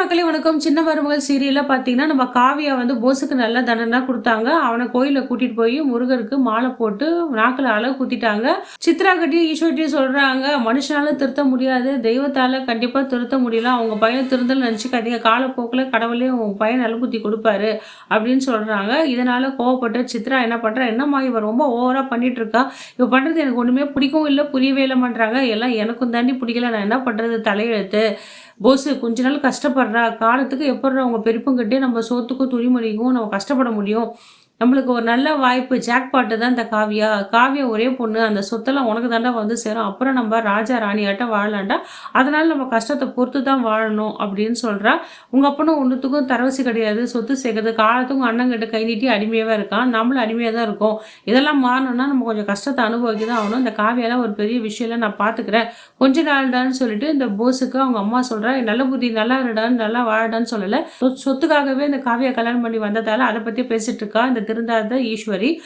மக்களே வணக்கம். சின்ன மருமகள் சீரியல்ல பார்த்தீங்கன்னா, நம்ம காவியா வந்து போஸுக்கு நல்ல தண்டனை குடுத்தாங்க. அவன கோயில்ல கூட்டிட்டு போய் முருகருக்கு மாலை போட்டு நாக்குல அலகு குத்திட்டாங்க. சித்ரா கிட்டயும், ஈஸ்வரிட்டயும் சொல்றாங்க, "மனுஷனால திருத்த முடியாது. தெய்வத்தால கண்டிப்பா திருத்த முடியல. அவங்க பையன திருந்தன்னு நெனச்சுக்காதீங்க. காலப்போக்குல கடவுளே உங்க பையன நல்புத்தி குடுப்பாரு." அப்படின்னு சொல்றாங்க. இதனால கோவப்பட்ட சித்ரா என்ன பண்றா, "என்னம்மா இவ ரொம்ப ஓவரா பண்ணிட்டு இருக்கா. இவ பண்றது எனக்கு ஒண்ணுமே பிடிக்கவும் இல்ல, புரியவே இல்லமாட்றாங்க. எல்லாம் எனக்கும் தாண்டி பிடிக்கல. நான் என்ன பண்றது தலையெழுத்து. போஸு கொஞ்ச நாள் கஷ்டப்படுறா. காலத்துக்கு எப்புட்றா உங்க பெரியப்பன்கிட்டயே நம்ம சோத்துக்கும், துணிமணிக்கும் நம்ம கஷ்டப்பட முடியும். நம்மளுக்கு ஒரு நல்ல வாய்ப்பு ஜாக்பாட்டு தான் இந்த காவியா. காவியா ஒரே பொண்ணு. அந்த சொத்தெல்லாம் உனக்கு தான்டா வந்து சேரும். அப்புறம் நம்ம ராஜா, ராணியாட்டம் வாழலாம்டா. அதனால நம்ம கஷ்டத்த பொறுத்து தான் வாழணும்." அப்படின்னு சொல்றா. "உங்க அப்பனும் ஒண்ணுத்துக்கும் தரவசி கிடையாது. சொத்து சேர்க்கறது. காலத்துக்கும் உங்க அண்ணங்கிட்ட கை நீட்டி அடிமையாவே இருக்கான். நம்மளும் அடிமையா தான் இருக்கோம். இதெல்லாம் மாறணும்னா நம்ம கொஞ்சம் கஷ்டத்த அனுபவிக்க தான் ஆகணும். இந்த காவியாலாம் ஒரு பெரிய விஷயம் இல்ல. நான் பார்த்துக்கிறேன். கொஞ்ச நாள்டான்னு" சொல்லிட்டு இந்த போஸுக்கு அவங்க அம்மா சொல்றா, "நல்ல புத்தி நல்லா இருடான்னு, நல்லா வாழடான்னு சொல்லல. சொத்துக்காகவே இந்த காவியா கல்யாணம் பண்ணி வந்ததால அத பத்தி பேசிட்டு இருக்கா இந்த திருந்தாத ஈஸ்வரி."